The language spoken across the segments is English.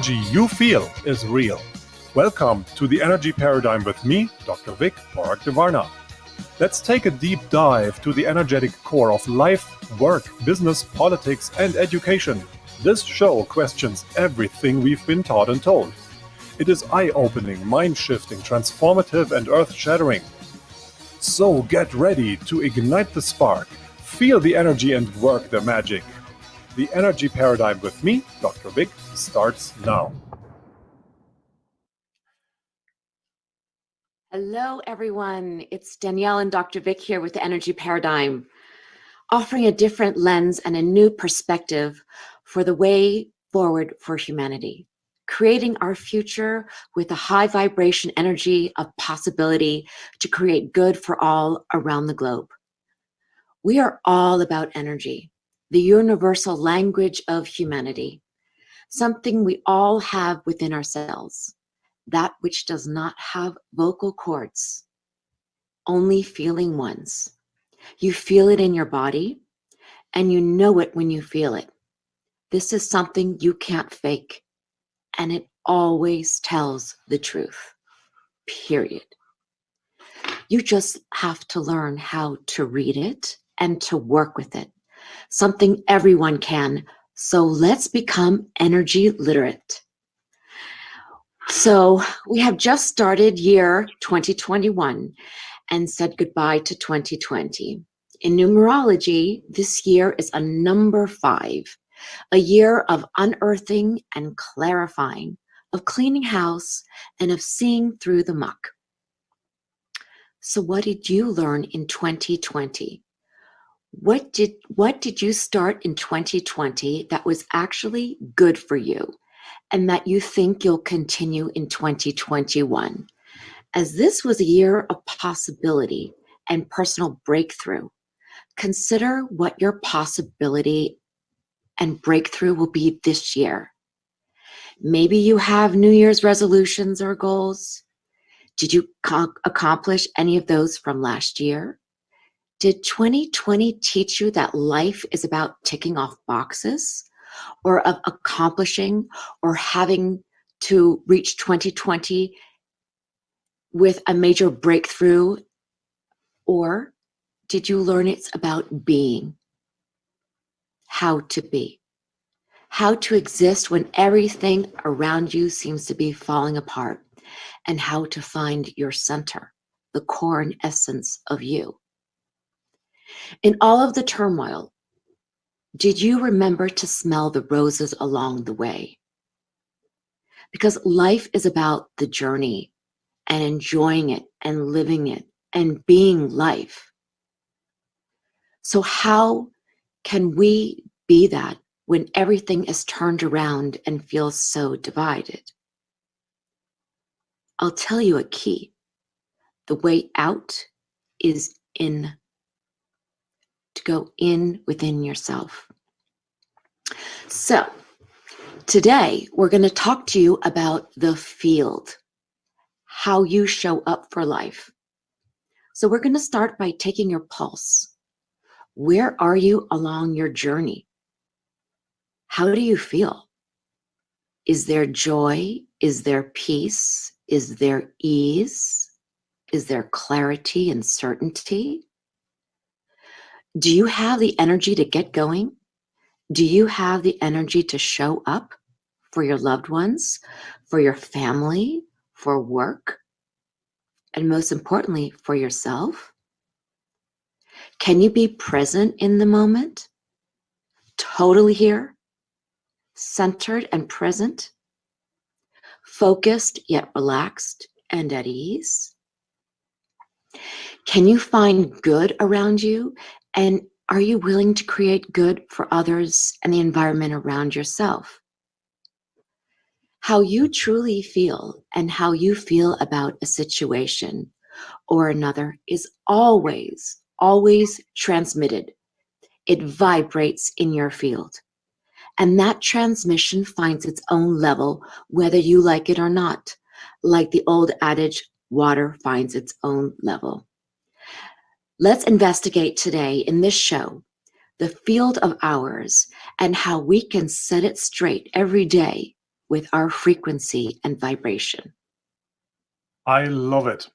You feel is real. Welcome to the Energy Paradigm with me, Dr. Porak de Varna. Let's take a deep dive to the energetic core of life, work, business, politics, and education. This show questions everything we've been taught and told. It is eye-opening, mind-shifting, transformative, and earth-shattering. So get ready to ignite the spark, feel the energy, and work the magic. The Energy Paradigm with me, Dr. Vic, starts now. Hello, everyone. It's Danielle and Dr. Vic here with the Energy Paradigm, offering a different lens and a new perspective for the way forward for humanity, creating our future with a high vibration energy of possibility to create good for all around the globe. We are all about energy, the universal language of humanity, something we all have within ourselves. That which does not have vocal cords, only feeling ones. You feel it in your body, and you know it when you feel it. This is something you can't fake, and it always tells the truth, period. You just have to learn how to read it and to work with it, something everyone can. So let's become energy literate. So we have just started year 2021 and said goodbye to 2020. In numerology, this year is a number 5, a year of unearthing and clarifying, of cleaning house and of seeing through the muck. So what did you learn in 2020? What did you start in 2020 that was actually good for you? And that you think you'll continue in 2021. As this was a year of possibility and personal breakthrough, consider what your possibility and breakthrough will be this year. Maybe you have New Year's resolutions or goals. Did you accomplish any of those from last year? Did 2020 teach you that life is about ticking off boxes? Or of accomplishing or having to reach 2020 with a major breakthrough? Or did you learn it's about being? How to be? How to exist when everything around you seems to be falling apart, and how to find your center, the core and essence of you. In all of the turmoil, did you remember to smell the roses along the way? Because life is about the journey and enjoying it and living it and being life. So how can we be that when everything is turned around and feels so divided? I'll tell you a key. The way out is in. To go in within yourself. So today we're going to talk to you about the field, how you show up for life. So we're going to start by taking your pulse. Where are you along your journey? How do you feel? Is there joy? Is there peace? Is there ease? Is there clarity and certainty? Do you have the energy to get going? Do you have the energy to show up for your loved ones, for your family, for work, and most importantly, for yourself? Can you be present in the moment? Totally here, centered and present, focused yet relaxed and at ease? Can you find good around you? And are you willing to create good for others and the environment around yourself? How you truly feel and how you feel about a situation or another is always, always transmitted. It vibrates in your field. And that transmission finds its own level, whether you like it or not. Like the old adage, water finds its own level. Let's investigate today in this show the field of ours and how we can set it straight every day with our frequency and vibration. I love it.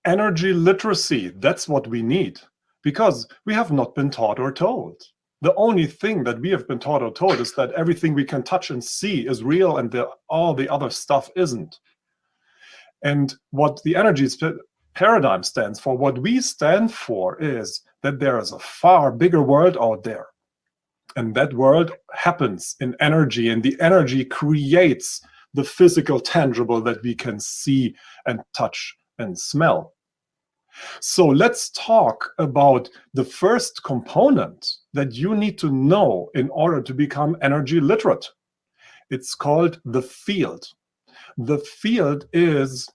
Energy literacy, that's what we need, because we have not been taught or told. The only thing that we have been taught or told is that everything we can touch and see is real and all the other stuff isn't. And what the energy paradigm stands for, what we stand for, is that there is a far bigger world out there. And that world happens in energy, and the energy creates the physical, tangible that we can see and touch and smell. So let's talk about the first component that you need to know in order to become energy literate. It's called the field. The field is,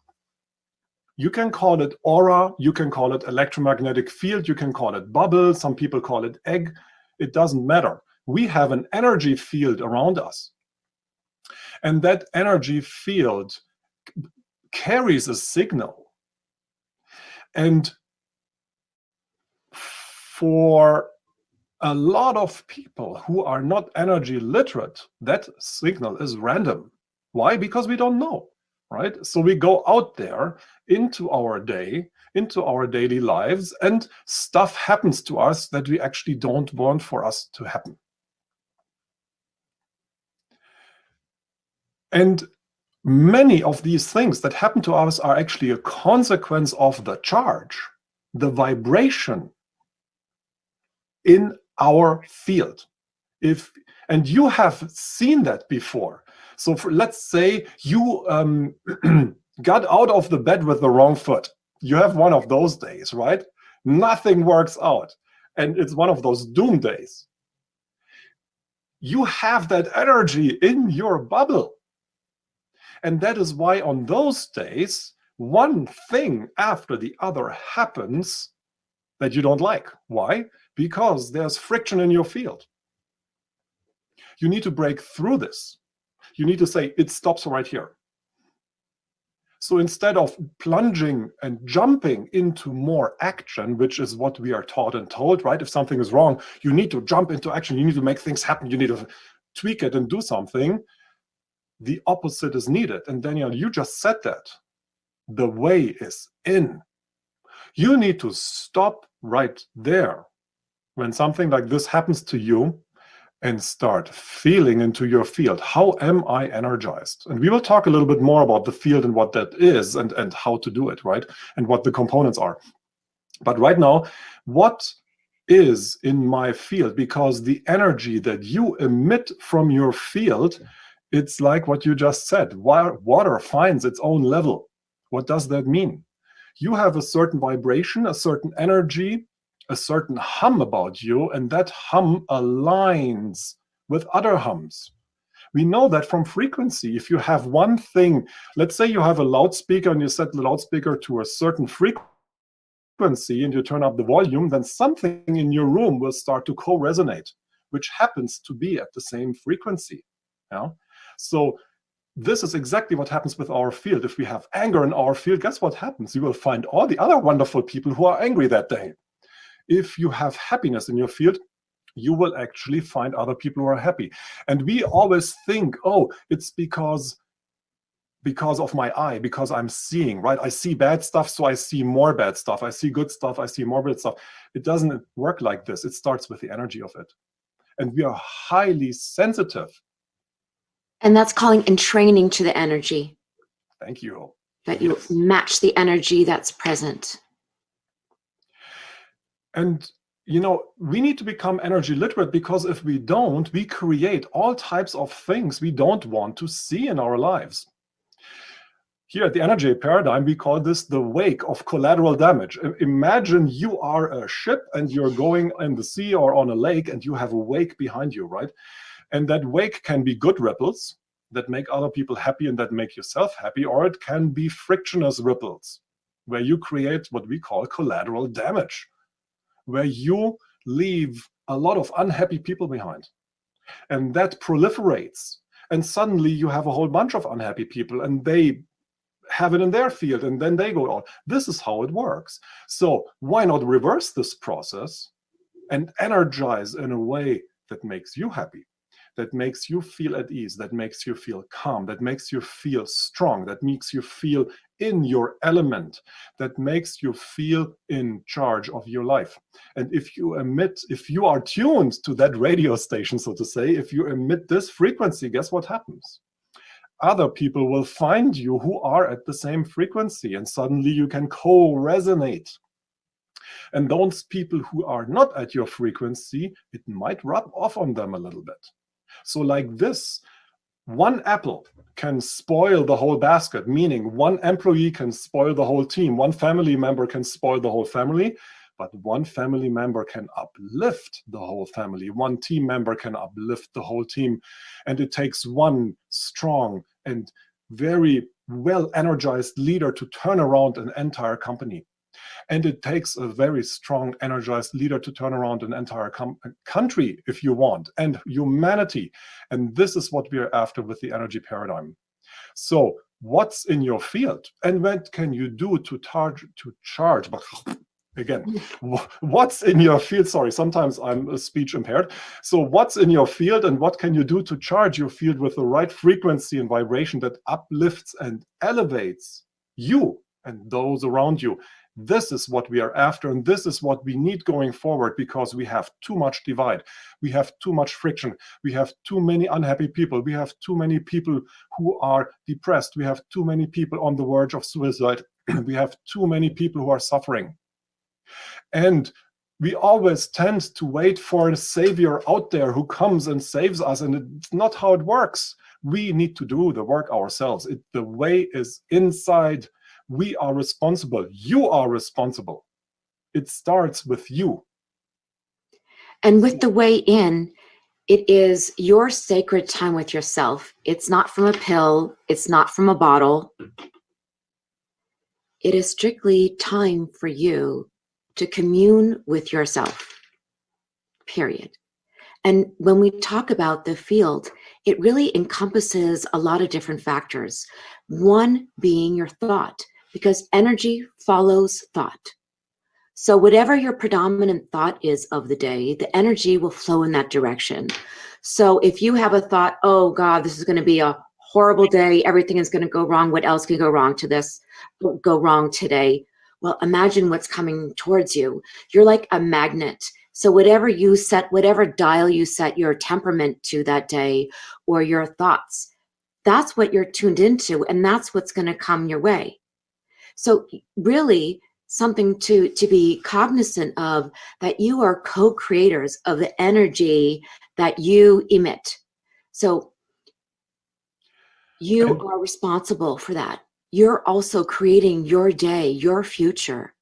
you can call it aura, you can call it electromagnetic field, you can call it bubble, some people call it egg. It doesn't matter. We have an energy field around us. And that energy field carries a signal. And for a lot of people who are not energy literate, that signal is random. Why? Because we don't know, right? So we go out there into our day, into our daily lives, and stuff happens to us that we actually don't want for us to happen. And many of these things that happen to us are actually a consequence of the charge, the vibration in our field. And you have seen that before. So let's say you got out of the bed with the wrong foot. You have one of those days, right? Nothing works out. And it's one of those doom days. You have that energy in your bubble. And that is why on those days, one thing after the other happens that you don't like. Why? Because there's friction in your field. You need to break through this. You need to say, it stops right here. So instead of plunging and jumping into more action, which is what we are taught and told, right? If something is wrong, you need to jump into action. You need to make things happen. You need to tweak it and do something. The opposite is needed. And Danielle, you just said that. The way is in. You need to stop right there when something like this happens to you and start feeling into your field. How am I energized? And we will talk a little bit more about the field and what that is and how to do it, right? And what the components are. But right now, what is in my field? Because the energy that you emit from your field, it's like what you just said. Water finds its own level. What does that mean? You have a certain vibration, a certain energy, a certain hum about you, and that hum aligns with other hums. We know that from frequency. If you have one thing, let's say you have a loudspeaker and you set the loudspeaker to a certain frequency and you turn up the volume, then something in your room will start to co-resonate, which happens to be at the same frequency. Yeah? So this is exactly what happens with our field. If we have anger in our field, guess what happens? You will find all the other wonderful people who are angry that day. If you have happiness in your field, you will actually find other people who are happy. And we always think, oh, it's because of my eye, because I'm seeing, right? I see bad stuff, so I see more bad stuff. I see good stuff, I see more bad stuff. It doesn't work like this. It starts with the energy of it. And we are highly sensitive. And that's calling and training to the energy. Thank you. That you match the energy that's present. And, you know, we need to become energy literate, because if we don't, we create all types of things we don't want to see in our lives. Here at the energy paradigm, we call this the wake of collateral damage. Imagine you are a ship and you're going in the sea or on a lake and you have a wake behind you, right? And that wake can be good ripples that make other people happy and that make yourself happy, or it can be frictionless ripples where you create what we call collateral damage, where you leave a lot of unhappy people behind. And that proliferates. And suddenly you have a whole bunch of unhappy people and they have it in their field and then they go on. This is how it works. So why not reverse this process and energize in a way that makes you happy? that makes you feel at ease, that makes you feel calm, that makes you feel strong, that makes you feel in your element, that makes you feel in charge of your life. And if you are tuned to that radio station, so to say, if you emit this frequency, guess what happens? Other people will find you who are at the same frequency, and suddenly you can co-resonate. And those people who are not at your frequency, it might rub off on them a little bit. So like this, one apple can spoil the whole basket, meaning one employee can spoil the whole team, one family member can spoil the whole family, but one family member can uplift the whole family. One team member can uplift the whole team. And it takes one strong and very well energized leader to turn around an entire company. And it takes a very strong, energized leader to turn around an entire country, if you want, and humanity. And this is what we are after with the energy paradigm. So what's in your field? And what can you do to charge? Again, what's in your field? Sorry, sometimes I'm speech impaired. So what's in your field, and what can you do to charge your field with the right frequency and vibration that uplifts and elevates you and those around you? This is what we are after, and this is what we need going forward, because we have too much divide. We have too much friction. We have too many unhappy people. We have too many people who are depressed. We have too many people on the verge of suicide. We have too many people who are suffering. And we always tend to wait for a savior out there who comes and saves us, and it's not how it works. We need to do the work ourselves. The way is inside. We are responsible. You are responsible. It starts with you. And with the way in, it is your sacred time with yourself. It's not from a pill. It's not from a bottle. It is strictly time for you to commune with yourself, period. And when we talk about the field, it really encompasses a lot of different factors. One being your thought, because energy follows thought. So whatever your predominant thought is of the day, the energy will flow in that direction. So if you have a thought, oh God, this is going to be a horrible day, everything is going to go wrong, what else can go wrong today? Well, imagine what's coming towards you. You're like a magnet. So whatever dial you set your temperament to that day, or your thoughts, that's what you're tuned into, and that's what's going to come your way. So really something to be cognizant of, that you are co-creators of the energy that you emit. So you are responsible for that. You're also creating your day, your future.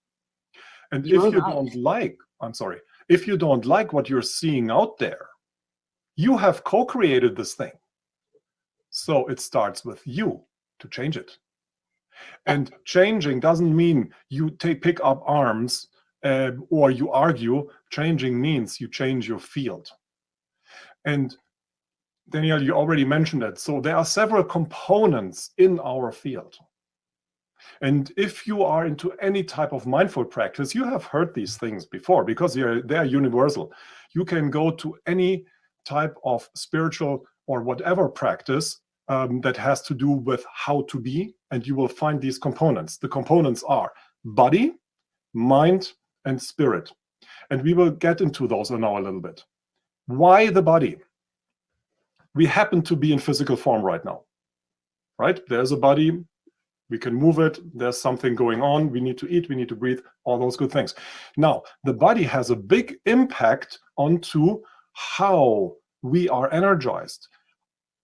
And if you don't like, if you don't like what you're seeing out there, you have co-created this thing. So it starts with you to change it. And changing doesn't mean you pick up arms or you argue. Changing means you change your field. And Danielle, you already mentioned it. So there are several components in our field. And if you are into any type of mindful practice, you have heard these things before, because they are universal. You can go to any type of spiritual or whatever practice that has to do with how to be, and you will find these components. The components are body, mind, and spirit. And we will get into those now a little bit. Why the body? We happen to be in physical form right now, right? There's a body, we can move it, there's something going on, we need to eat, we need to breathe, all those good things. Now, the body has a big impact onto how we are energized,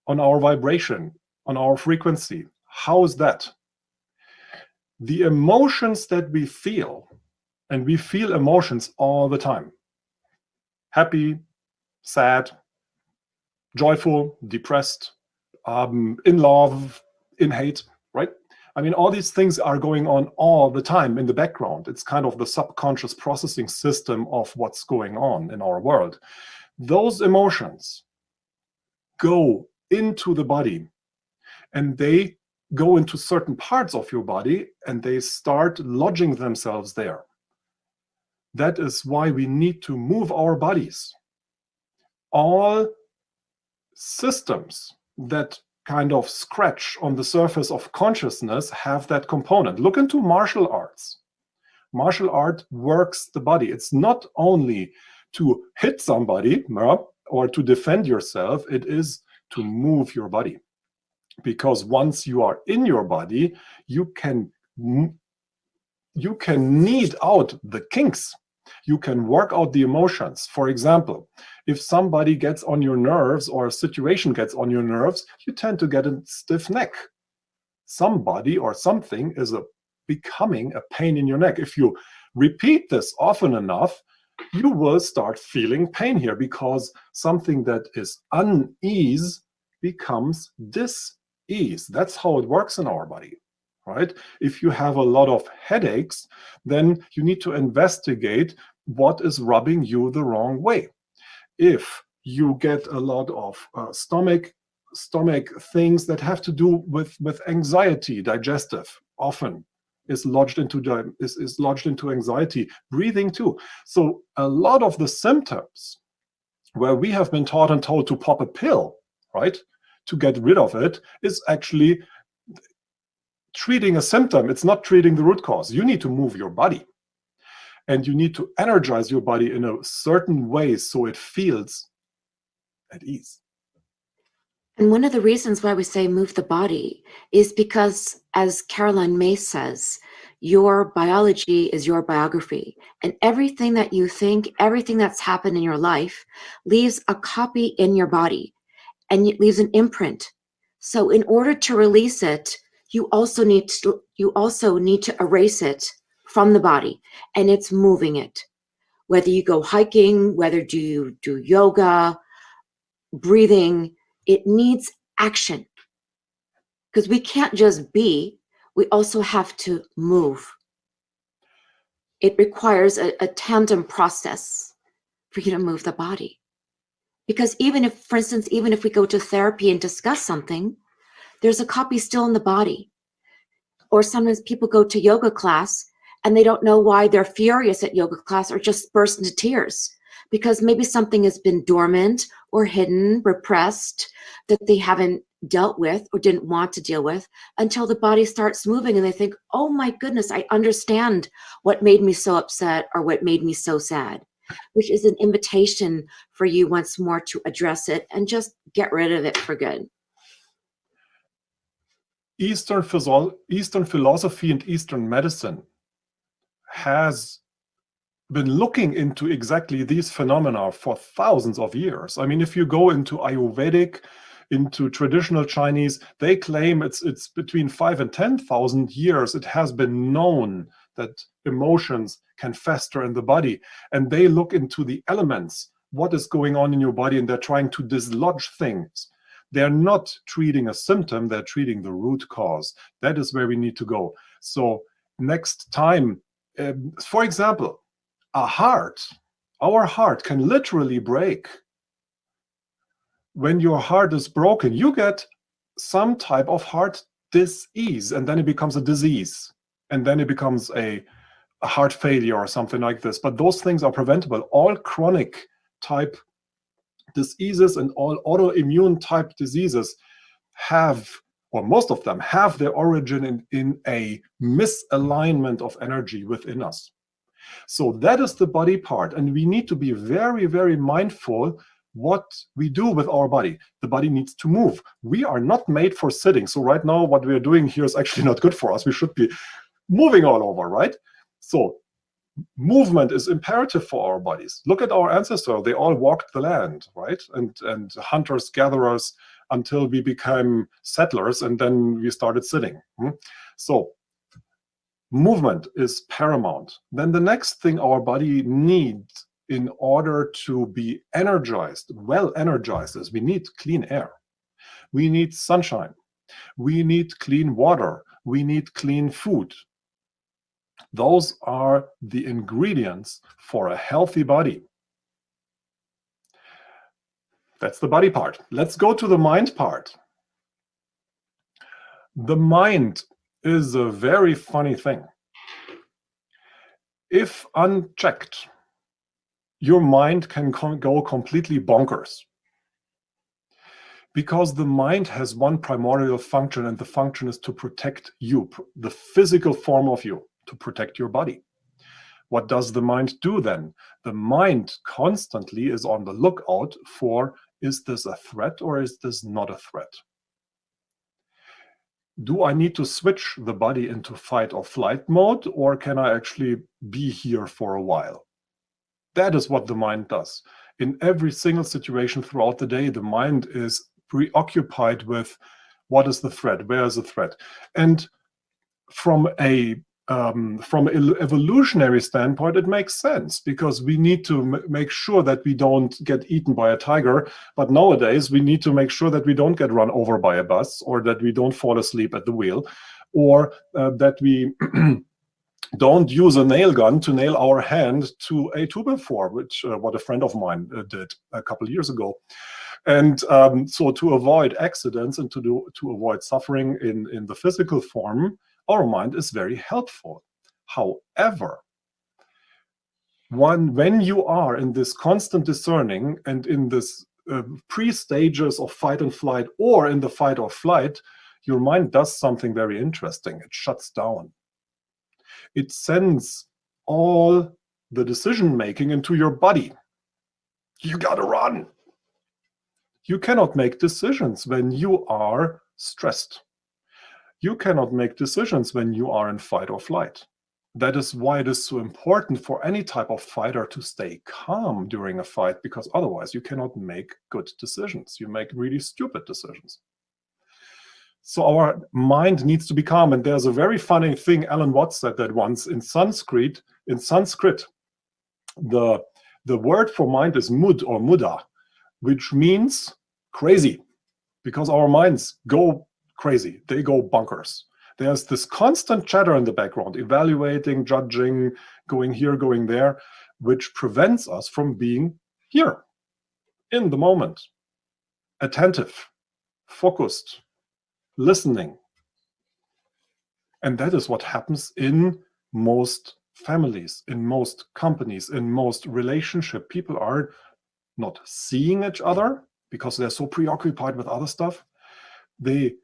on our vibration, on our frequency. How is that? The emotions that we feel, and we feel emotions all the time. Happy, sad, joyful, depressed, in love, in hate, right? I mean, all these things are going on all the time in the background. It's kind of the subconscious processing system of what's going on in our world. Those emotions go into the body, and they go into certain parts of your body, and they start lodging themselves there. That is why we need to move our bodies. All systems that kind of scratch on the surface of consciousness have that component. Look into martial arts. Martial art works the body. It's not only to hit somebody or to defend yourself, it is to move your body. Because once you are in your body, you can knead out the kinks. You can work out the emotions. For example, if somebody gets on your nerves or a situation gets on your nerves, you tend to get a stiff neck. Somebody or something is becoming a pain in your neck. If you repeat this often enough, you will start feeling pain here, because something that is unease becomes dis-ease. That's how it works in our body, right? If you have a lot of headaches, then you need to investigate what is rubbing you the wrong way. If you get a lot of stomach things that have to do with anxiety, digestive, often is lodged into anxiety, breathing too. So a lot of the symptoms where we have been taught and told to pop a pill, right, to get rid of it, is actually treating a symptom. It's not treating the root cause. You need to move your body, and you need to energize your body in a certain way so it feels at ease. And one of the reasons why we say move the body is because, as Caroline May says, your biology is your biography. And everything that you think, everything that's happened in your life leaves a copy in your body, and it leaves an imprint. So in order to release it, you also need to erase it from the body, and it's moving it. Whether you go hiking, whether you do yoga, breathing, it needs action, because we can't just be, we also have to move. It requires a tandem process for you to move the body. Because even if, for instance, even if we go to therapy and discuss something, there's a copy still in the body. Or sometimes people go to yoga class and they don't know why they're furious at yoga class or just burst into tears, because maybe something has been dormant or hidden, repressed, that they haven't dealt with or didn't want to deal with, until the body starts moving and they think, oh my goodness, I understand what made me so upset or what made me so sad, which is an invitation for you once more to address it and just get rid of it for good. Eastern philosophy and Eastern medicine has been looking into exactly these phenomena for thousands of years. I mean, if you go into Ayurvedic, into traditional Chinese, they claim it's between 5,000 and 10,000 years it has been known that emotions can fester in the body. And they look into the elements, what is going on in your body, and they're trying to dislodge things. They're not treating a symptom, they're treating the root cause. That is where we need to go. So next time, for example, our heart can literally break. When your heart is broken, you get some type of heart disease, and then it becomes a disease, and then it becomes a heart failure or something like this. But those things are preventable. All chronic type diseases and all autoimmune type diseases have, or most of them have, their origin in a misalignment of energy within us. So that is the body part, and we need to be very, very mindful what we do with our body. The body needs to move. We are not made for sitting. So right now, what we are doing here is actually not good for us. We should be moving all over, right? So movement is imperative for our bodies. Look at our ancestors. They all walked the land, right? And hunters, gatherers, until we became settlers, and then we started sitting. So movement is paramount. Then the next thing our body needs in order to be energized, well energized, is we need clean air. We need sunshine. We need clean water. We need clean food. Those are the ingredients for a healthy body. That's the body part. Let's go to the mind part. The mind is a very funny thing. If unchecked, your mind can go completely bonkers. Because the mind has one primordial function, and the function is to protect you, the physical form of you, to protect your body. What does the mind do then? The mind constantly is on the lookout for, is this a threat or is this not a threat? Do I need to switch the body into fight or flight mode, or can I actually be here for a while? That is what the mind does. In every single situation throughout the day, the mind is preoccupied with what is the threat, where is the threat. And from an evolutionary standpoint, it makes sense, because we need to make sure that we don't get eaten by a tiger. But nowadays, we need to make sure that we don't get run over by a bus, or that we don't fall asleep at the wheel, or that we don't use a nail gun to nail our hand to a 2x4, which what a friend of mine did a couple of years ago. And so to avoid accidents and to avoid suffering in the physical form, our mind is very helpful. However, when you are in this constant discerning and in this pre-stages of fight and flight, or in the fight or flight, your mind does something very interesting. It shuts down. It sends all the decision-making into your body. You gotta run. You cannot make decisions when you are stressed. You cannot make decisions when you are in fight or flight. That is why it is so important for any type of fighter to stay calm during a fight, because otherwise you cannot make good decisions. You make really stupid decisions. So our mind needs to be calm. And there's a very funny thing, Alan Watts said that once, in Sanskrit, the word for mind is mud or muda, which means crazy, because our minds go crazy. They go bonkers. There's this constant chatter in the background, evaluating, judging, going here, going there, which prevents us from being here, in the moment, attentive, focused, listening. And that is what happens in most families, in most companies, in most relationships. People are not seeing each other because they're so preoccupied with other stuff. They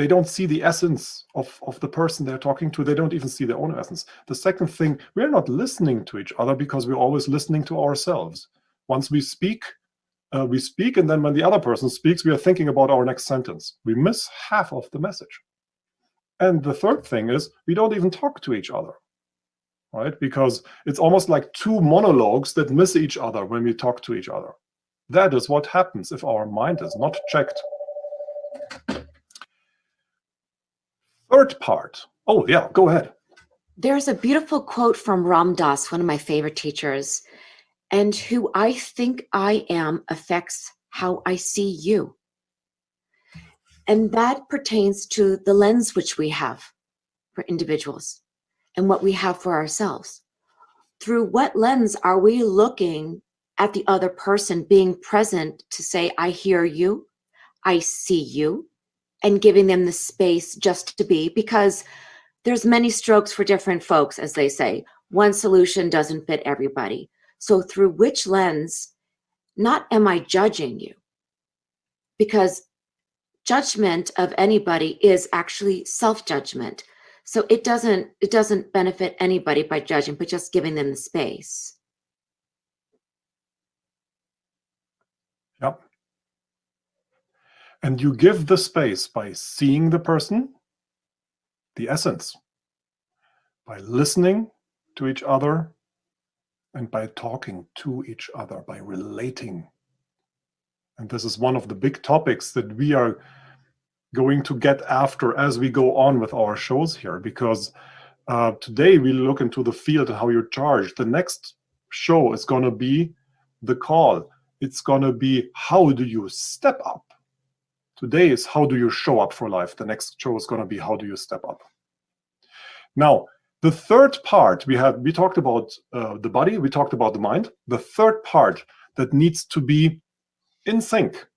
don't see the essence of the person they're talking to. They don't even see their own essence. The second thing, we're not listening to each other because we're always listening to ourselves. Once we speak, and then when the other person speaks, we are thinking about our next sentence. We miss half of the message. And the third thing is, we don't even talk to each other, right? Because it's almost like two monologues that miss each other when we talk to each other. That is what happens if our mind is not checked. Third part. Oh, yeah, go ahead. There's a beautiful quote from Ram Dass, one of my favorite teachers, and who I think I am affects how I see you. And that pertains to the lens which we have for individuals and what we have for ourselves. Through what lens are we looking at the other person, being present to say, I hear you, I see you, and giving them the space just to be, because there's many strokes for different folks, as they say. One solution doesn't fit everybody. So through which lens, not am I judging you? Because judgment of anybody is actually self-judgment. So it doesn't benefit anybody by judging, but just giving them the space. Yep. And you give the space by seeing the person, the essence, by listening to each other, and by talking to each other, by relating. And this is one of the big topics that we are going to get after as we go on with our shows here, because today we look into the field and how you're charged. The next show is going to be the call. It's going to be, how do you step up? Today is, how do you show up for life? The next show is going to be, how do you step up? Now, the third part, we talked about the body, we talked about the mind. The third part that needs to be in sync,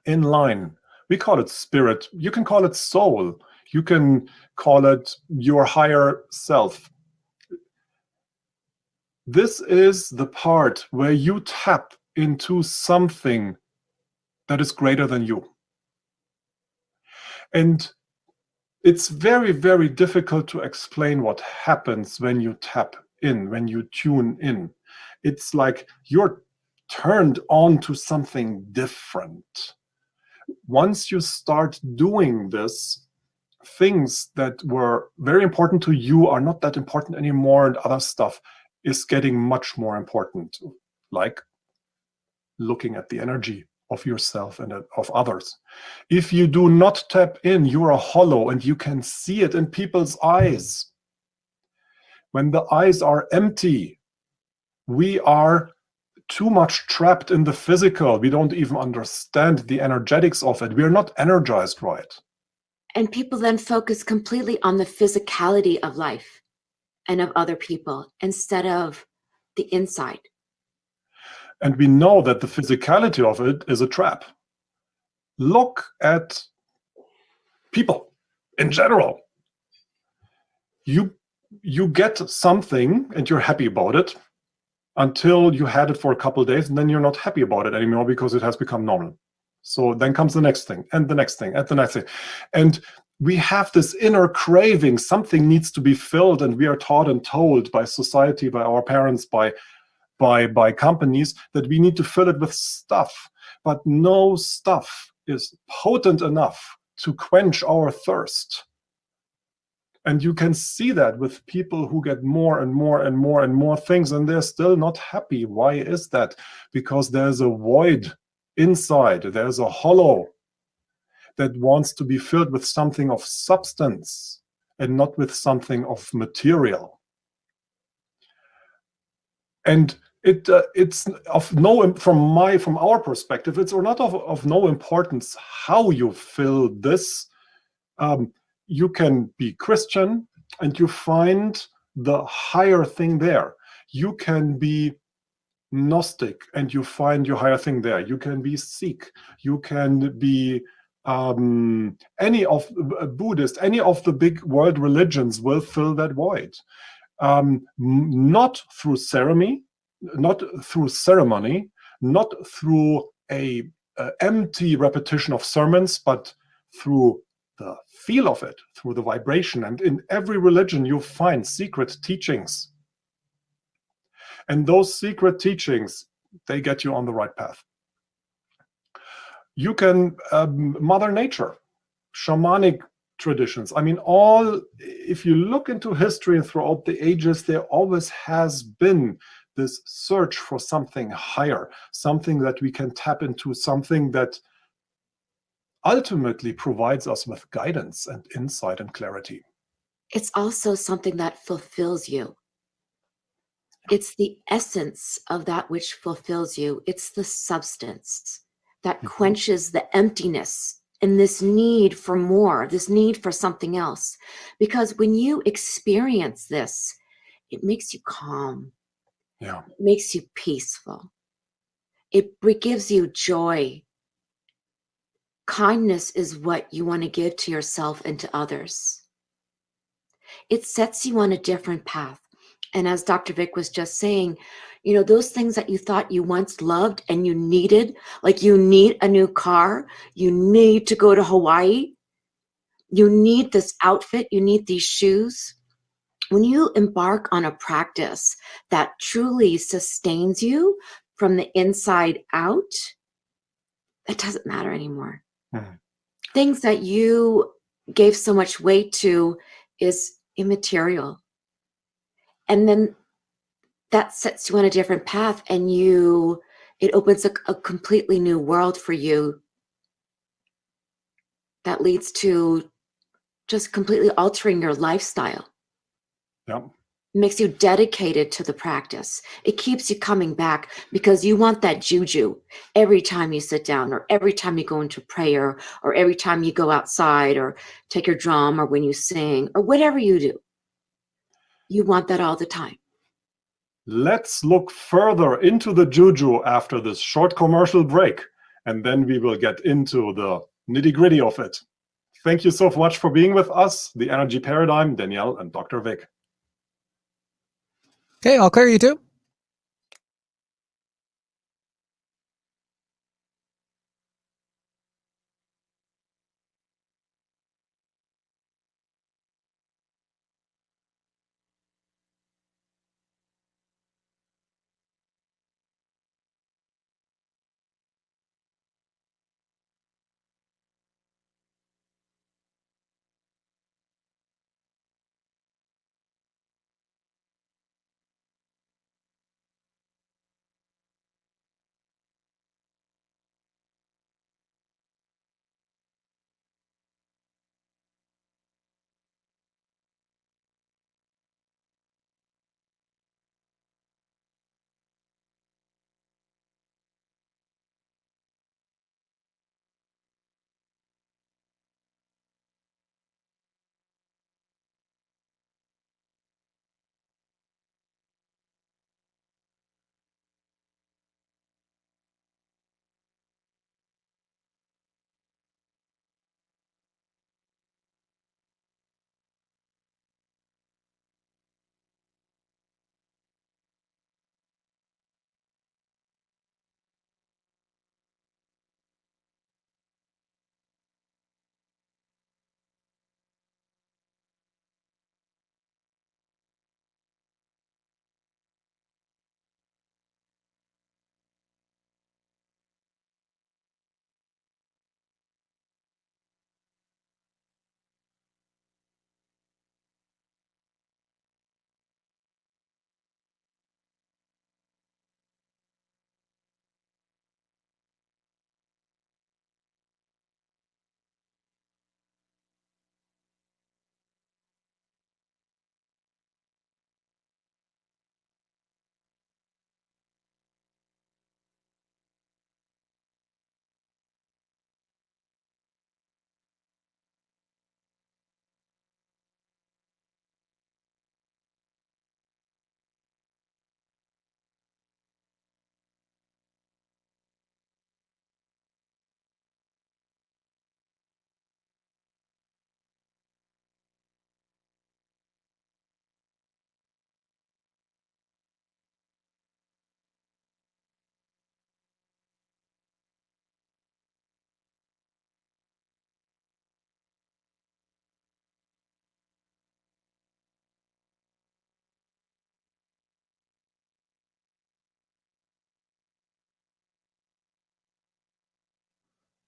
in line, we call it spirit. You can call it soul. You can call it your higher self. This is the part where you tap into something that is greater than you. And it's very, very difficult to explain what happens when you tap in, when you tune in. It's like you're turned on to something different. Once you start doing this, things that were very important to you are not that important anymore, and other stuff is getting much more important, like looking at the energy of yourself and of others. If you do not tap in, you are hollow, and you can see it in people's eyes. When the eyes are empty, we are too much trapped in the physical. We don't even understand the energetics of it. We're not energized right. And people then focus completely on the physicality of life and of other people instead of the inside. And we know that the physicality of it is a trap. Look at people in general. You get something and you're happy about it until you had it for a couple of days, and then you're not happy about it anymore because it has become normal. So then comes the next thing and the next thing and the next thing. And we have this inner craving. Something needs to be filled, and we are taught and told by society, by our parents, by companies, that we need to fill it with stuff. But no stuff is potent enough to quench our thirst. And you can see that with people who get more and more and more and more things, and they're still not happy. Why is that? Because there's a void inside. There's a hollow that wants to be filled with something of substance and not with something of material. And it's of no, from our perspective, it's not of no importance how you fill this. You can be Christian and you find the higher thing there. You can be Gnostic and you find your higher thing there. You can be Sikh. You can be any of Buddhist, any of the big world religions will fill that void. Not through ceremony, not through ceremony, not through a empty repetition of sermons, but through the feel of it, through the vibration. And in every religion, you find secret teachings. And those secret teachings, they get you on the right path. You can, Mother Nature, shamanic traditions. I mean, if you look into history throughout the ages, there always has been this search for something higher, something that we can tap into, something that ultimately provides us with guidance and insight and clarity. It's also something that fulfills you. It's the essence of that which fulfills you. It's the substance that quenches the emptiness and this need for more, this need for something else. Because when you experience this, it makes you calm. Yeah. It makes you peaceful. It gives you joy. Kindness is what you want to give to yourself and to others. It sets you on a different path. And as Dr. Vic was just saying, you know, those things that you thought you once loved and you needed, like you need a new car, you need to go to Hawaii, you need this outfit, you need these shoes. When you embark on a practice that truly sustains you from the inside out, it doesn't matter anymore. Mm-hmm. Things that you gave so much weight to is immaterial. And then that sets you on a different path, and it opens a completely new world for you that leads to just completely altering your lifestyle. Yep. It makes you dedicated to the practice. It keeps you coming back because you want that juju every time you sit down, or every time you go into prayer, or every time you go outside or take your drum, or when you sing, or whatever you do. You want that all the time. Let's look further into the juju after this short commercial break, and then we will get into the nitty-gritty of it. Thank you so much for being with us, The Energy Paradigm, Danielle and Dr. Vic. Okay, I'll clear you too.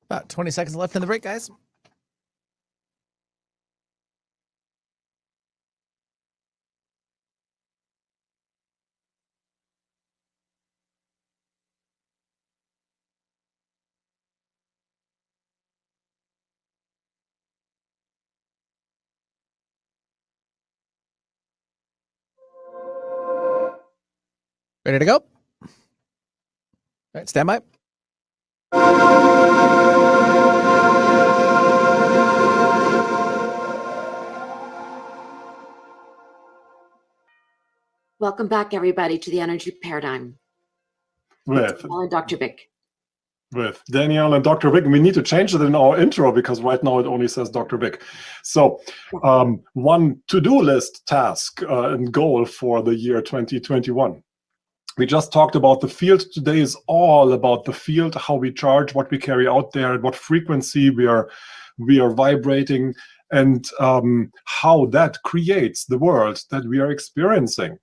About 20 seconds left in the break, guys. Ready to go? All right, stand by. Welcome back, everybody, to the Energy Paradigm with Danielle and Dr. Vic. With Danielle and Dr. Vic. We need to change it in our intro because right now it only says Dr. Vic. So one to-do list task and goal for the year 2021. We just talked about the field. Today is all about the field, how we charge, what we carry out there, at what frequency we are vibrating, and how that creates the world that we are experiencing.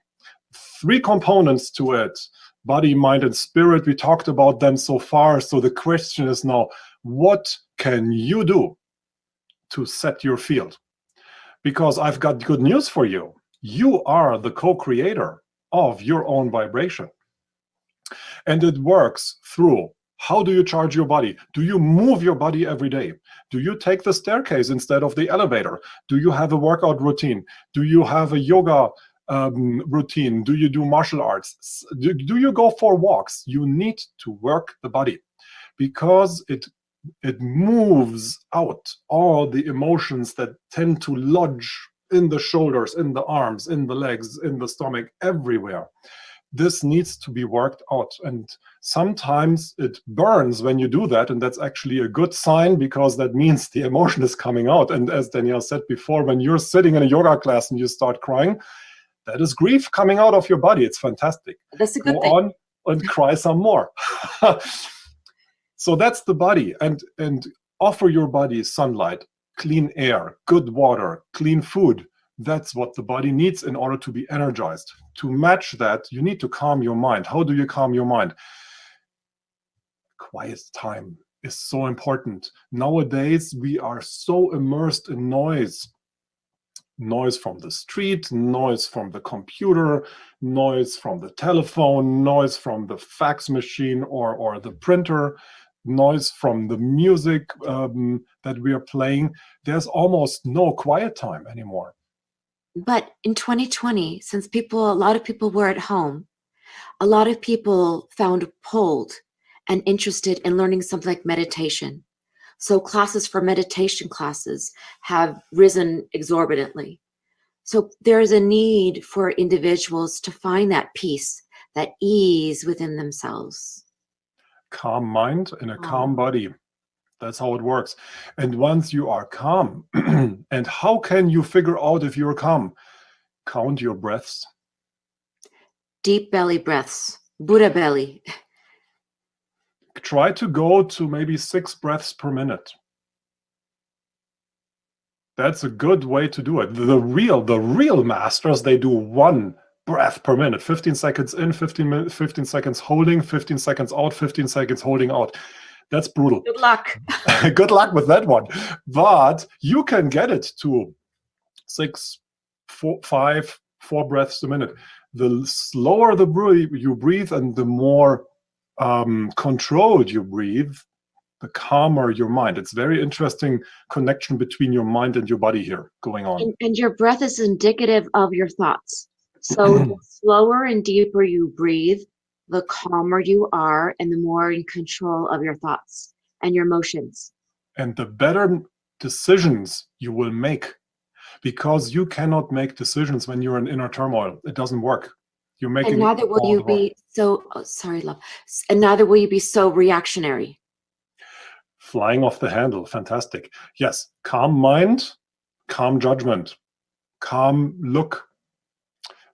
3 components to it: body, mind, and spirit. We talked about them so far. So the question is now, what can you do to set your field? Because I've got good news for you. You are the co-creator of your own vibration. And it works through: how do you charge your body? Do you move your body every day? Do you take the staircase instead of the elevator? Do you have a workout routine? Do you have a yoga routine? Do you do martial arts? Do you go for walks? You need to work the body because it moves out all the emotions that tend to lodge in the shoulders, in the arms, in the legs, in the stomach, everywhere. This needs to be worked out, and sometimes it burns when you do that, and that's actually a good sign because that means the emotion is coming out. And as Danielle said before, when you're sitting in a yoga class and you start crying, that is grief coming out of your body. It's fantastic. That's a good thing. Go on and cry some more. So that's the body, and offer your body sunlight, clean air, good water, clean food. That's what the body needs in order to be energized. To match that, you need to calm your mind. How do you calm your mind? Quiet time is so important. Nowadays, we are so immersed in noise. Noise from the street, noise from the computer, noise from the telephone, noise from the fax machine or the printer, noise from the music that we are playing. There's almost no quiet time anymore. But in 2020, since a lot of people were at home, a lot of people found pulled and interested in learning something like meditation. So classes for meditation classes have risen exorbitantly. So there's a need for individuals to find that peace, that ease within themselves. Calm mind and a calm body. That's how it works. And once you are calm, and how can you figure out if you're calm? Count your breaths. Deep belly breaths, Buddha belly. Try to go to maybe 6 breaths per minute. That's a good way to do it. The real masters, they do 1 breath per minute. 15 seconds in, 15 seconds holding, 15 seconds out, 15 seconds holding out. That's brutal. Good luck. Good luck with that one. But you can get it to 6, 4, 5, 4 breaths a minute. The slower you breathe and the more controlled you breathe, the calmer your mind. It's very interesting connection between your mind and your body here going on. And your breath is indicative of your thoughts. So the slower and deeper you breathe, the calmer you are and the more in control of your thoughts and your emotions. And the better decisions you will make, because you cannot make decisions when you're in inner turmoil. It doesn't work. You're making. And neither will you be so, sorry, love. And neither will you be so reactionary. Flying off the handle, fantastic. Yes, calm mind, calm judgment, calm look.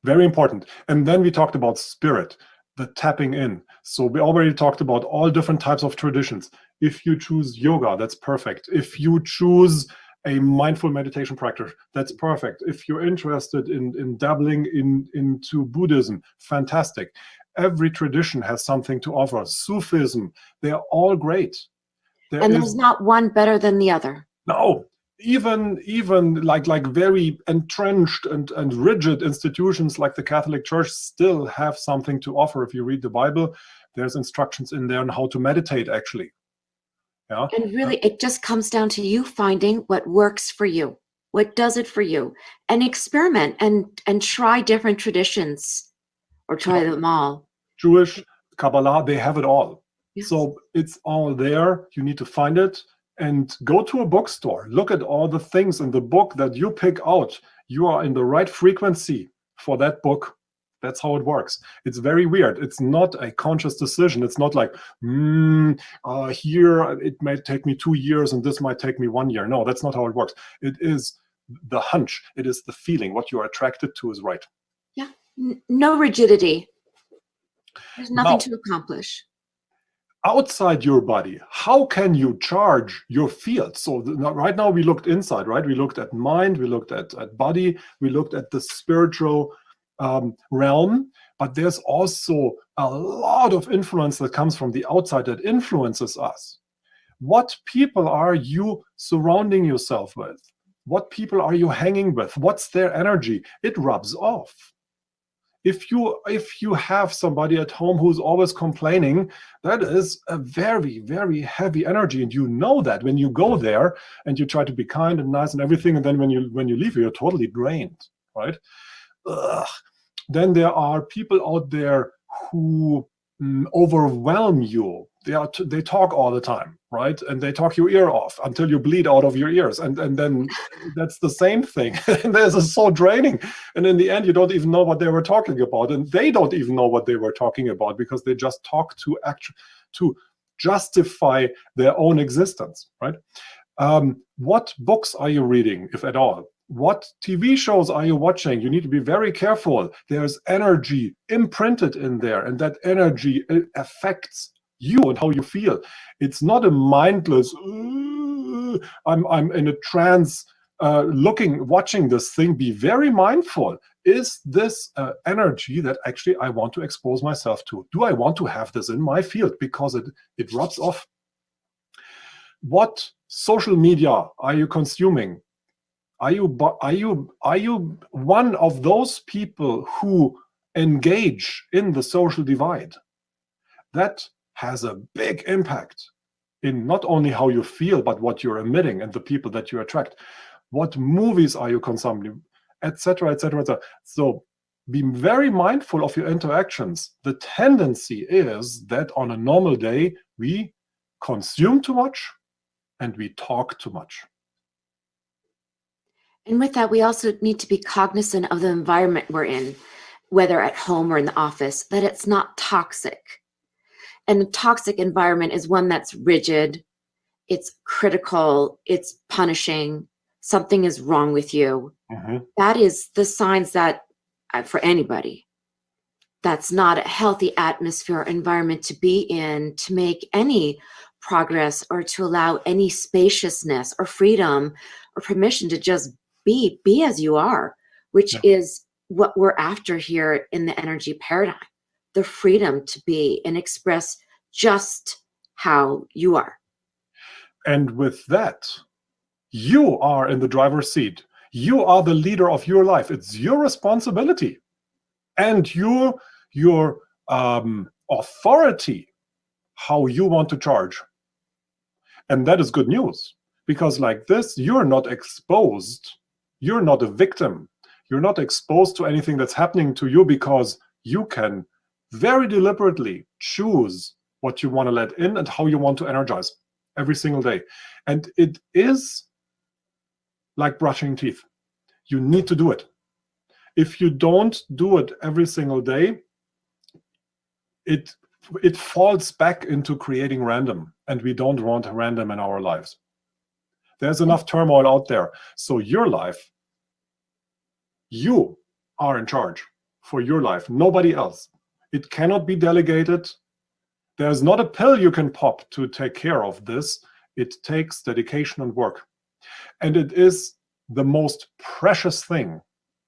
Very important. And then we talked about spirit, the tapping in. So we already talked about all different types of traditions. If you choose yoga, that's perfect. If you choose a mindful meditation practice, that's perfect. If you're interested in dabbling into Buddhism, fantastic. Every tradition has something to offer. Sufism, they're all great. And there's not one better than the other. No, even like very entrenched and rigid institutions like the Catholic Church still have something to offer. If you read the Bible, there's instructions in there on how to meditate, actually. Yeah. And really, it just comes down to you finding what works for you. What does it for you? And experiment and try different traditions, or try them all. Jewish, Kabbalah, they have it all. Yes. So it's all there. You need to find it and go to a bookstore. Look at all the things in the book that you pick out. You are in the right frequency for that book. That's how it works. It's very weird. It's not a conscious decision. It's not like, here it may take me 2 years and this might take me 1 year. No, that's not how it works. It is the hunch. It is the feeling. What you are attracted to is right. Yeah. No rigidity. There's nothing to accomplish. Outside your body, how can you charge your field? So right now we looked inside, right? We looked at mind, we looked at body, we looked at the spiritual realm, but there's also a lot of influence that comes from the outside that influences us. What people are you surrounding yourself with? What people are you hanging with? What's their energy? It rubs off. If you have somebody at home who's always complaining, that is a very, very heavy energy, and you know that when you go there and you try to be kind and nice and everything, and then when you leave, you're totally drained, right? Then there are people out there who overwhelm you. They talk all the time, right? And they talk your ear off until you bleed out of your ears. And then that's the same thing. And this is so draining. And in the end, you don't even know what they were talking about. And they don't even know what they were talking about because they just talk to justify their own existence, right? What books are you reading, if at all? What TV shows are you watching? You need to be very careful. There's energy imprinted in there, and that energy affects you and how you feel. It's not a mindless, I'm in a trance watching this thing. Be very mindful. Is this energy that actually I want to expose myself to? Do I want to have this in my field? Because it rubs off. What social media are you consuming? Are you one of those people who engage in the social divide? That has a big impact in not only how you feel, but what you're emitting and the people that you attract. What movies are you consuming, etc., etc., etc. So be very mindful of your interactions. The tendency is that on a normal day, we consume too much and we talk too much. And with that, we also need to be cognizant of the environment we're in, whether at home or in the office, that it's not toxic. And a toxic environment is one that's rigid, it's critical, it's punishing, something is wrong with you. Mm-hmm. That is the signs that, for anybody, that's not a healthy atmosphere or environment to be in, to make any progress or to allow any spaciousness or freedom or permission to just be as you are, which is what we're after here in the energy paradigm. The freedom to be and express just how you are. And with that, you are in the driver's seat. You are the leader of your life. It's your responsibility and your authority, how you want to charge. And that is good news, because like this, you're not exposed. You're not a victim. You're not exposed to anything that's happening to you, because you can very deliberately choose what you want to let in and how you want to energize every single day. And it is like brushing teeth. You need to do it. If you don't do it every single day, it falls back into creating random, and we don't want random in our lives. There's enough turmoil out there. So your life, you are in charge for your life, nobody else. It cannot be delegated. There's not a pill you can pop to take care of this. It takes dedication and work. And it is the most precious thing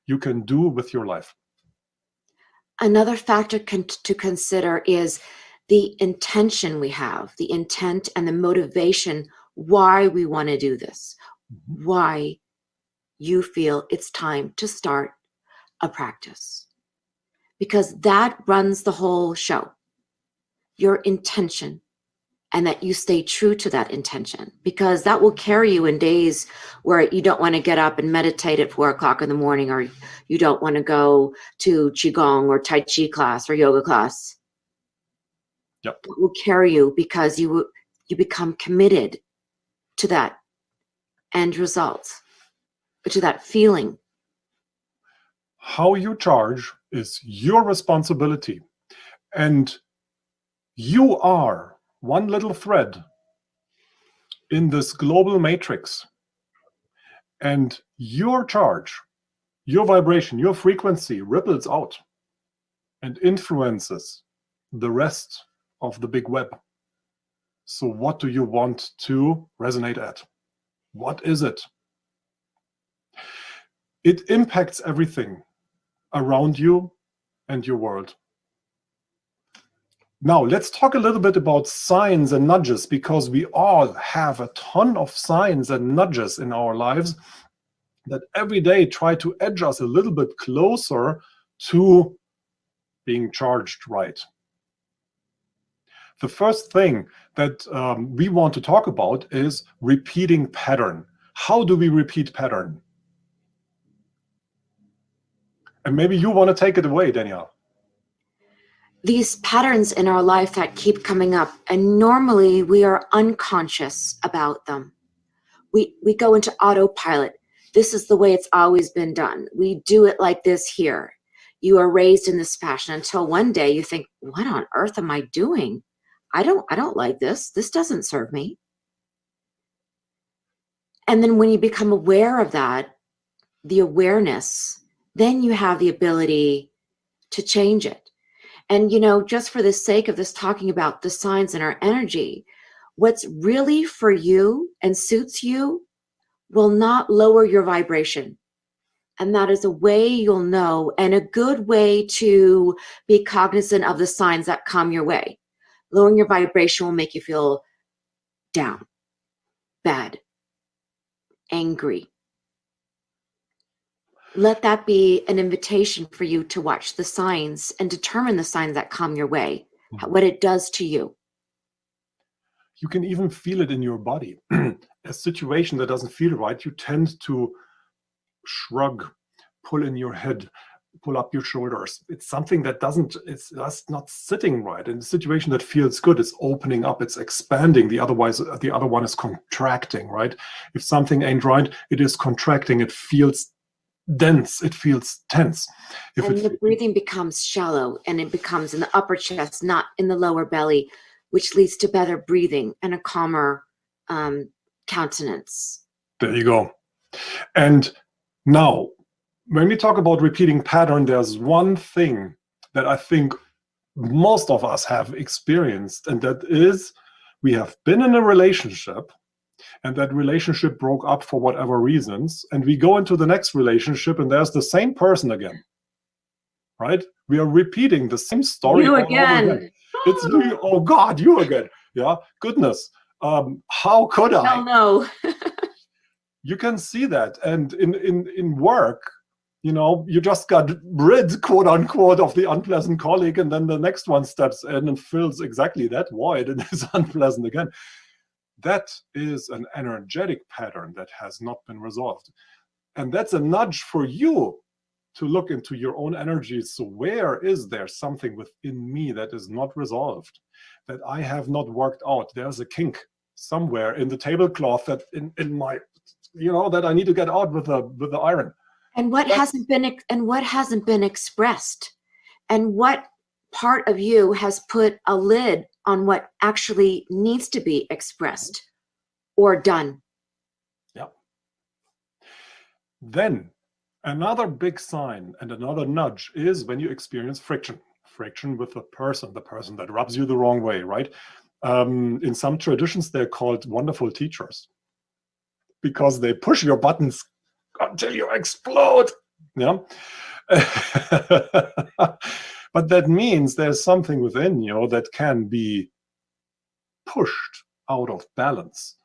you can do with your life. Another factor to consider is the intention we have, the intent and the motivation why we want to do this, why you feel it's time to start a practice. Because that runs the whole show, your intention, and that you stay true to that intention, because that will carry you in days where you don't want to get up and meditate at 4 o'clock in the morning, or you don't want to go to Qigong or Tai Chi class or yoga class. Yep. It will carry you because you become committed to that end result, to that feeling. How you charge is your responsibility. And you are one little thread in this global matrix. And your charge, your vibration, your frequency ripples out and influences the rest of the big web. So what do you want to resonate at? What is it? It impacts everything around you and your world. Now, let's talk a little bit about signs and nudges, because we all have a ton of signs and nudges in our lives that every day try to edge us a little bit closer to being charged right. The first thing that we want to talk about is repeating pattern. How do we repeat pattern? And maybe you want to take it away, Danielle. These patterns in our life that keep coming up, and normally we are unconscious about them. We go into autopilot. This is the way it's always been done. We do it like this here. You are raised in this fashion until one day you think, what on earth am I doing? I don't like this. This doesn't serve me. And then when you become aware of that, the awareness, then you have the ability to change it. And, just for the sake of this talking about the signs in our energy, what's really for you and suits you will not lower your vibration. And that is a way you'll know, and a good way to be cognizant of the signs that come your way. Lowering your vibration will make you feel down, bad, angry. Let that be an invitation for you to watch the signs and determine the signs that come your way, what it does to you. You can even feel it in your body. A situation that doesn't feel right, you tend to shrug, pull in your head, pull up your shoulders. It's something that it's just not sitting right. In a situation that feels good, it's opening up, it's expanding. The other one is contracting, right? If something ain't right, it is contracting. It feels dense, it feels tense. And the breathing becomes shallow, and it becomes in the upper chest, not in the lower belly, which leads to better breathing and a calmer countenance. There you go. And now, when we talk about repeating pattern, there's one thing that I think most of us have experienced, and that is we have been in a relationship, and that relationship broke up for whatever reasons, and we go into the next relationship and there's the same person again, right? We are repeating the same story You all again. Over again. It's me. Oh God, you again. Yeah, goodness. How could I? Hell no. You can see that. And in work, you just got rid, quote unquote, of the unpleasant colleague, and then the next one steps in and fills exactly that void and is unpleasant again. That is an energetic pattern that has not been resolved. And that's a nudge for you to look into your own energies. So where is there something within me that is not resolved, that I have not worked out? There's a kink somewhere in the tablecloth that in my, that I need to get out with the iron. And what hasn't been expressed, and what part of you has put a lid on what actually needs to be expressed or done. Yeah. Then another big sign and another nudge is when you experience friction with the person that rubs you the wrong way, right? In some traditions, they're called wonderful teachers because they push your buttons until you explode. Yeah. But that means there's something within you that can be pushed out of balance.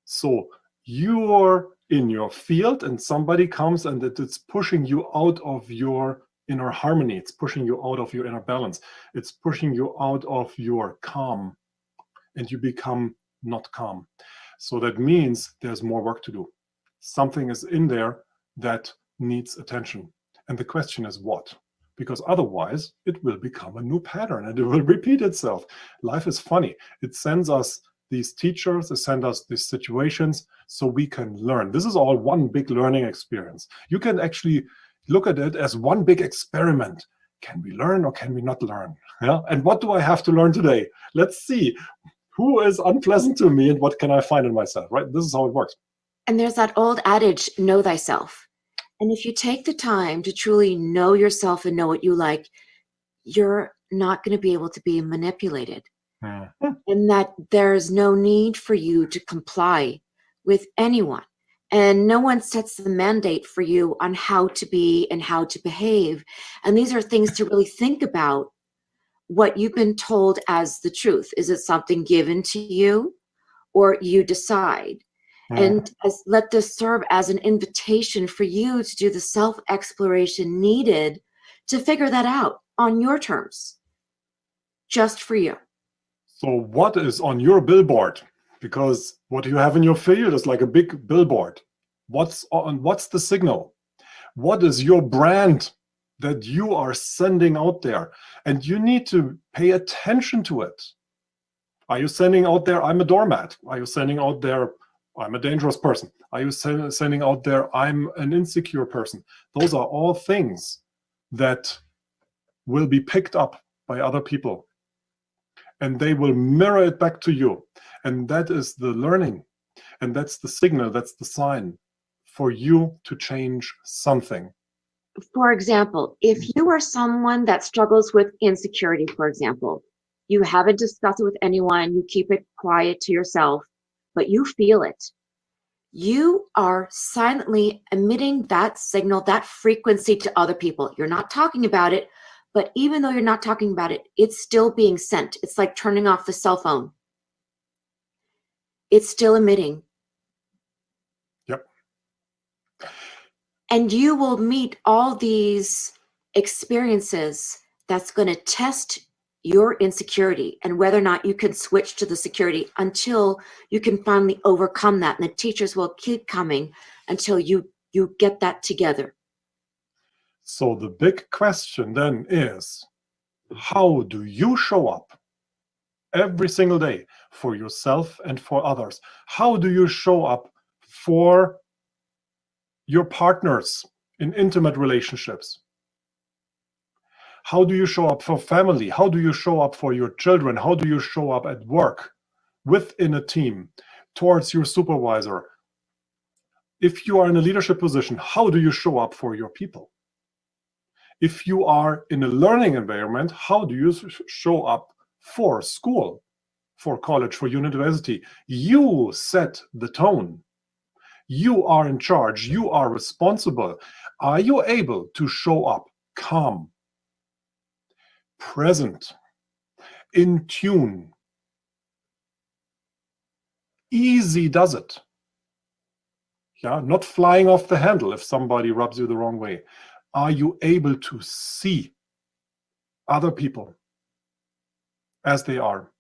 So you're in your field and somebody comes and it's pushing you out of your inner harmony. It's pushing you out of your inner balance. It's pushing you out of your calm, and you become not calm. So that means there's more work to do. Something is in there that needs attention. And the question is what? Because otherwise it will become a new pattern and it will repeat itself. Life is funny. It sends us these teachers, it sends us these situations so we can learn. This is all one big learning experience. You can actually look at it as one big experiment. Can we learn or can we not learn? Yeah? And what do I have to learn today? Let's see. Who is unpleasant to me and what can I find in myself, right? This is how it works. And there's that old adage, know thyself. And if you take the time to truly know yourself and know what you like, you're not going to be able to be manipulated. Mm-hmm. And that there's no need for you to comply with anyone. And no one sets the mandate for you on how to be and how to behave. And these are things to really think about. What you've been told as the truth. Is it something given to you or you decide? And let this serve as an invitation for you to do the self-exploration needed to figure that out on your terms, just for you. So what is on your billboard? Because what you have in your field is like a big billboard. What's the signal? What is your brand that you are sending out there? And you need to pay attention to it. Are you sending out there, I'm a doormat? Are you sending out there, I'm a dangerous person? Are you sending out there, I'm an insecure person? Those are all things that will be picked up by other people. And they will mirror it back to you. And that is the learning. And that's the signal, that's the sign for you to change something. For example, if you are someone that struggles with insecurity, for example, you haven't discussed it with anyone, you keep it quiet to yourself, but you feel it. You are silently emitting that signal, that frequency to other people. You're not talking about it, but even though you're not talking about it, it's still being sent. It's like turning off the cell phone. It's still emitting. Yep. And you will meet all these experiences that's going to test your insecurity and whether or not you can switch to the security until you can finally overcome that. And the teachers will keep coming until you get that together. So the big question then is, how do you show up every single day for yourself and for others? How do you show up for your partners in intimate relationships? How do you show up for family? How do you show up for your children? How do you show up at work, within a team, towards your supervisor? If you are in a leadership position, how do you show up for your people? If you are in a learning environment, how do you show up for school, for college, for university? You set the tone. You are in charge. You are responsible. Are you able to show up calm, present, in tune? Easy does it. Yeah, not flying off the handle if somebody rubs you the wrong way. Are you able to see other people as they are?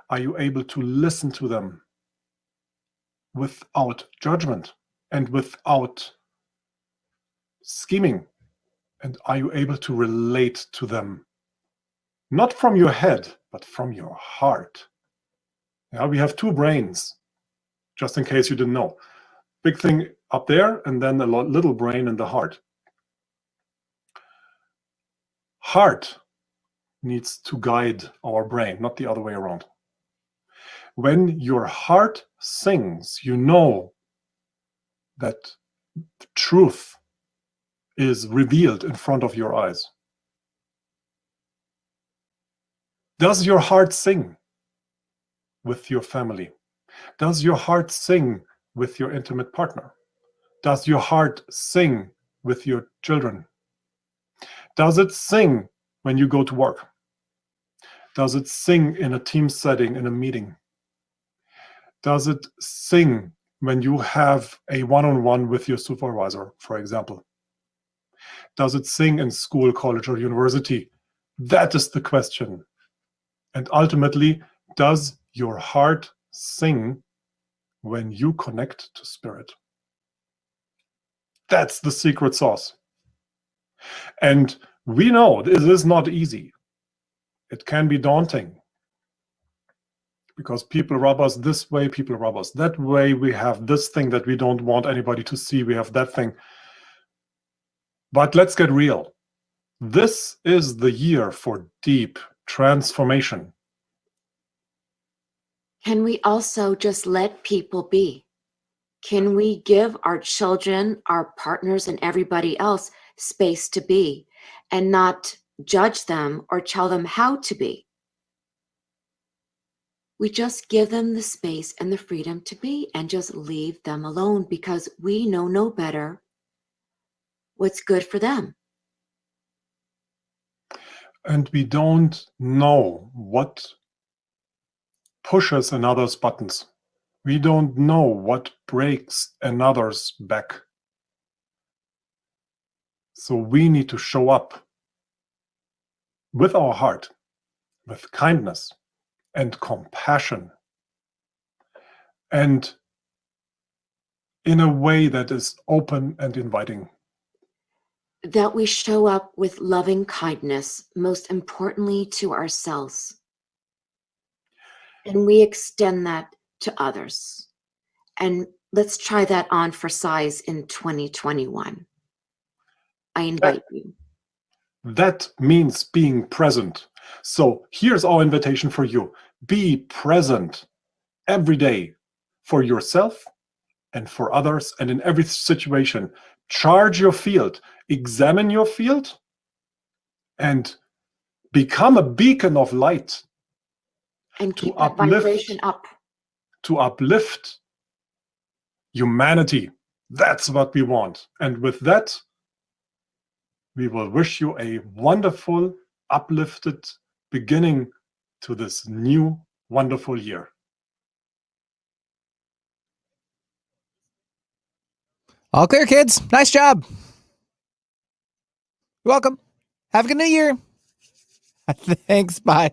Are you able to listen to them without judgment and without scheming? And are you able to relate to them? Not from your head, but from your heart. Yeah, we have two brains, just in case you didn't know. Big thing up there, and then a little brain in the heart. Heart needs to guide our brain, not the other way around. When your heart sings, you know that the truth is revealed in front of your eyes. Does your heart sing with your family? Does your heart sing with your intimate partner? Does your heart sing with your children? Does it sing when you go to work? Does it sing in a team setting, in a meeting? Does it sing when you have a one-on-one with your supervisor, for example? Does it sing in school, college, or university? That is the question. And ultimately, does your heart sing when you connect to spirit? That's the secret sauce. And we know this is not easy. It can be daunting because people rub us this way, people rub us that way. We have this thing that we don't want anybody to see. We have that thing. But let's get real. This is the year for deep transformation. Can we also just let people be? Can we give our children, our partners, and everybody else space to be and not judge them or tell them how to be? We just give them the space and the freedom to be and just leave them alone because we know no better what's good for them. And we don't know what pushes another's buttons. We don't know what breaks another's back. So we need to show up with our heart, with kindness and compassion, and in a way that is open and inviting. That we show up with loving kindness, most importantly to ourselves. And we extend that to others. And let's try that on for size in 2021. I invite you. That means being present. So here's our invitation for you. Be present every day for yourself and for others and in every situation. Charge your field, examine your field, and become a beacon of light. And keep that vibration up. To uplift humanity. That's what we want. And with that, we will wish you a wonderful, uplifted beginning to this new, wonderful year. All clear, kids. Nice job. You're welcome. Have a good new year. Thanks. Bye.